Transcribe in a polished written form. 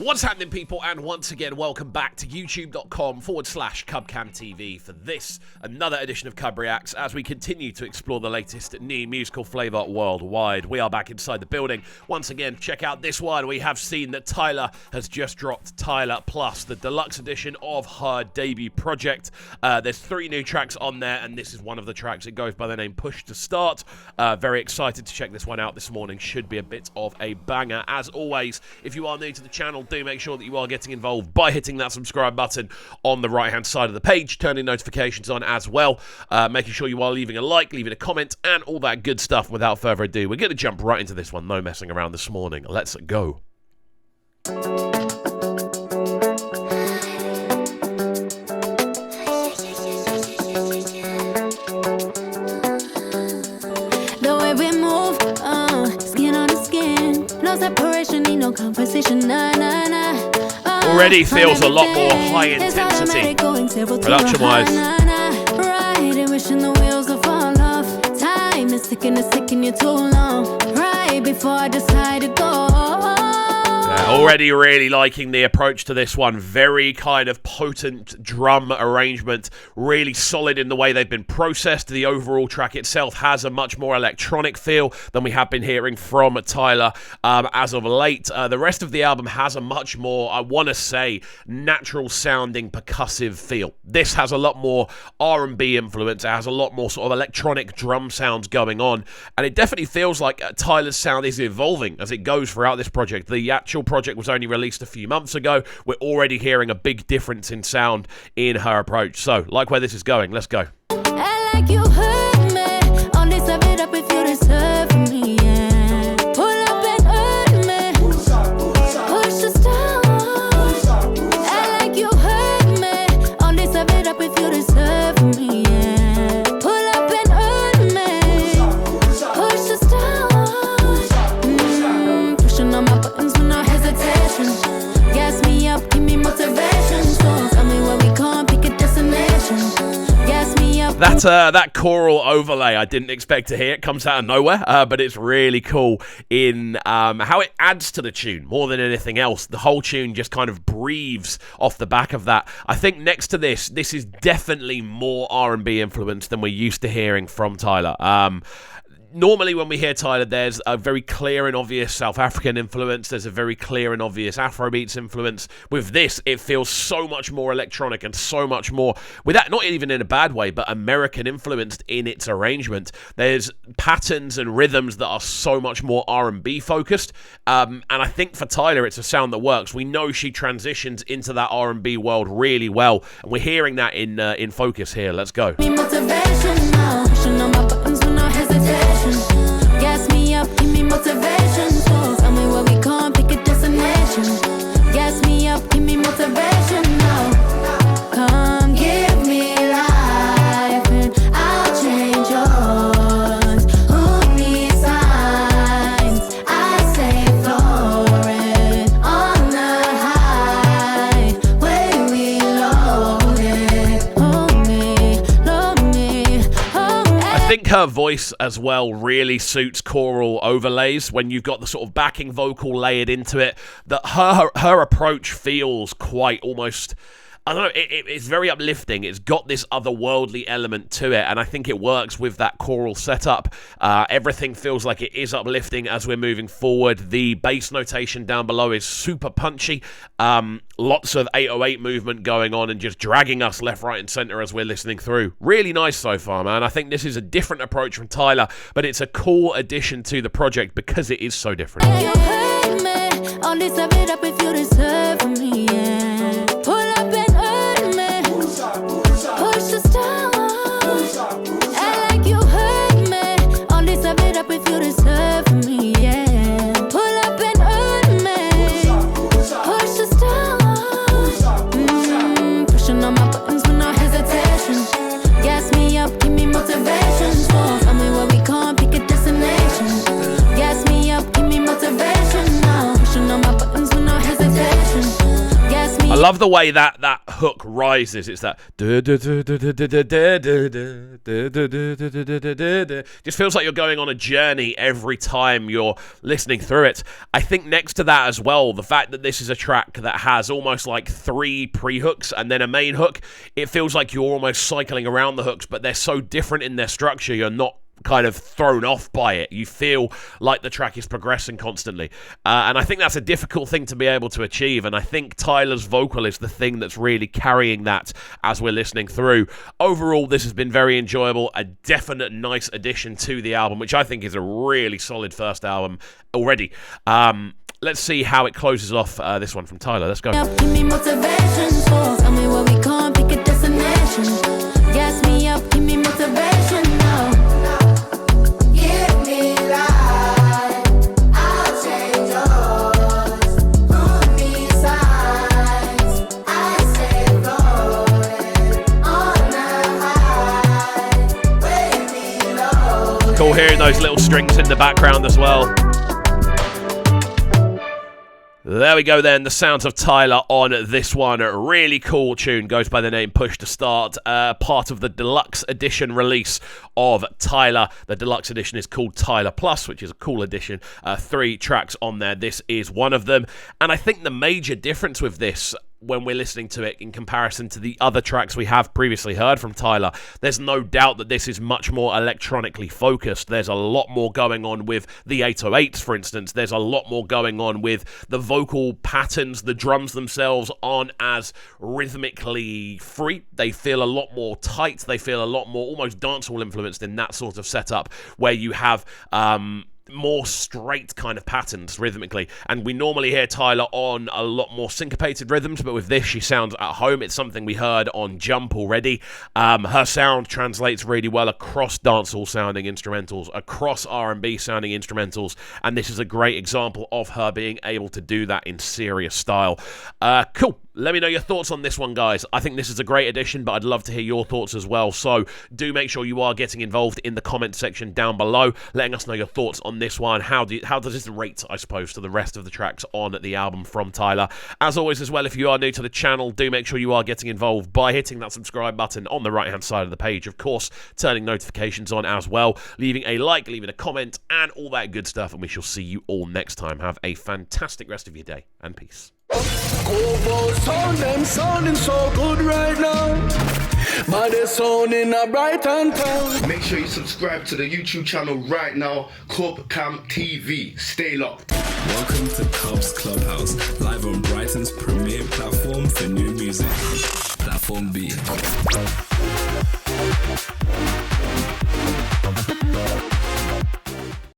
What's happening, people? And once again, welcome back to youtube.com/CubCamTV for this, another edition of Cub Reacts, as we continue to explore the latest new musical flavour worldwide. We are back inside the building. Once again, check out this one. We have seen that Tyla has just dropped Tyla Plus, the deluxe edition of her debut project. There's 3 new tracks on there, and this is one of the tracks. It goes by the name Push to Start. Very excited to check this one out this morning. Should be a bit of a banger. As always, if you are new to the channel, do make sure that you are getting involved by hitting that subscribe button on the right hand side of the page, turning notifications on as well, making sure you are leaving a like, leaving a comment, and all that good stuff. Without further ado, we're going to jump right into this one. No messing around this morning. Let's go. The way we move, skin on the skin, no separation, need no conversation, nah, nah, nah. Already feels a lot more high intensity, production-wise. Right, and wishing the wheels will fall off. Time is ticking you too long. Right before I decide to go. Already really liking the approach to this one. Very kind of potent drum arrangement. Really solid in the way they've been processed. The overall track itself has a much more electronic feel than we have been hearing from Tyla as of late. The rest of the album has a much more, I want to say, natural sounding percussive feel. This has a lot more R&B influence. It has a lot more sort of electronic drum sounds going on. And it definitely feels like Tyla's sound is evolving as it goes throughout this project. The actual project was only released a few months ago. We're already hearing a big difference in sound in her approach. So, like where this is going, let's go. I like you hurt me. Only serve it up if you deserve me, yeah. Pull up and hurt me. Push the start. I like you hurt me. Only serve it up if you deserve me, yeah. Pull up and hurt me. Push the start. Pushing on my buttons with no hesitation. Gas me up, give me motivation. So tell me where we can't pick a destination. Gas me up. That choral overlay I didn't expect to hear. It comes out of nowhere, but it's really cool in how it adds to the tune more than anything else. The whole tune just kind of breathes off the back of that. I think next to this is definitely more R&B influence than we're used to hearing from Tyla. Normally when we hear Tyla, there's a very clear and obvious South African influence. There's a very clear and obvious Afrobeats influence. With this, it feels so much more electronic and so much more, with that, not even in a bad way, but American influenced in its arrangement. There's patterns and rhythms that are so much more R&B focused. And I think for Tyla, it's a sound that works. We know she transitions into that R&B world really well. And we're hearing that in focus here. Let's go. Gas me up, give me motivation. So tell me where we can't pick a destination. Gas me up, give me motivation now. Come give me life and I'll change yours. Who needs signs? I say floating on the highway we loaded. Hold me, hold me, hold me. I think her voice as well really suits choral overlays when you've got the sort of backing vocal layered into it. That her approach feels quite almost, I don't know, it's very uplifting. It's got this otherworldly element to it, and I think it works with that choral setup. Everything feels like it is uplifting as we're moving forward. The bass notation down below is super punchy. Lots of 808 movement going on and just dragging us left, right, and center as we're listening through. Really nice so far, man. I think this is a different approach from Tyla, but it's a cool addition to the project because it is so different. You hurt me, only serve it up if you deserve me, yeah. Pull up and hurt me, push the start. I like you hurt me, only serve it up if you deserve me, yeah. Pull up and hurt me, push the start. Pushing on my buttons with no hesitation. Gas me up, give me motivation. So tell me where we can't pick a destination. Gas me up, give me motivation now. Pushing on my buttons with no hesitation. Gas me I love the way that hook rises. It's that just feels like you're going on a journey every time you're listening through it. I think next to that as well, the fact that this is a track that has almost like 3 pre-hooks and then a main hook, it feels like you're almost cycling around the hooks, but they're so different in their structure, you're not kind of thrown off by it. You feel like the track is progressing constantly. And I think that's a difficult thing to be able to achieve. And I think Tyla's vocal is the thing that's really carrying that as we're listening through. Overall, this has been very enjoyable. A definite nice addition to the album, which I think is a really solid first album already. Let's see how it closes off this one from Tyla. Let's go. Give me motivation, so tell me where we can't pick a destination. Gas me up, give me motivation now. Give me life, I'll change yours. Put me signs, I say floating on the high. Wake me low. Cool hearing those little strings in the background as well. There we go then, the sounds of Tyla on this one. A really cool tune, goes by the name Push to Start, part of the deluxe edition release of Tyla. The deluxe edition is called Tyla Plus, which is a cool edition. 3 tracks on there, this is one of them. And I think the major difference with this, when we're listening to it in comparison to the other tracks we have previously heard from Tyla, there's no doubt that this is much more electronically focused. There's a lot more going on with the 808s, for instance. There's a lot more going on with the vocal patterns. The drums themselves aren't as rhythmically free. They feel a lot more tight. They feel a lot more almost dancehall influenced in that sort of setup, where you have more straight kind of patterns rhythmically, and we normally hear Tyla on a lot more syncopated rhythms, but with this she sounds at home. It's something we heard on Jump already. Her sound translates really well across dancehall sounding instrumentals, across R&B sounding instrumentals, and this is a great example of her being able to do that in serious style. Cool. Let me know your thoughts on this one, guys. I think this is a great addition, but I'd love to hear your thoughts as well. So do make sure you are getting involved in the comment section down below, letting us know your thoughts on this one. How does this rate, I suppose, to the rest of the tracks on the album from Tyla? As always as well, if you are new to the channel, do make sure you are getting involved by hitting that subscribe button on the right-hand side of the page. Of course, turning notifications on as well, leaving a like, leaving a comment, and all that good stuff. And we shall see you all next time. Have a fantastic rest of your day, and peace. Sound them sounding so good right now. But they're sounding a bright and town. Make sure you subscribe to the YouTube channel right now, CUBCAM TV. Stay locked. Welcome to Cubs Clubhouse, live on Brighton's premier platform for new music. Platform B.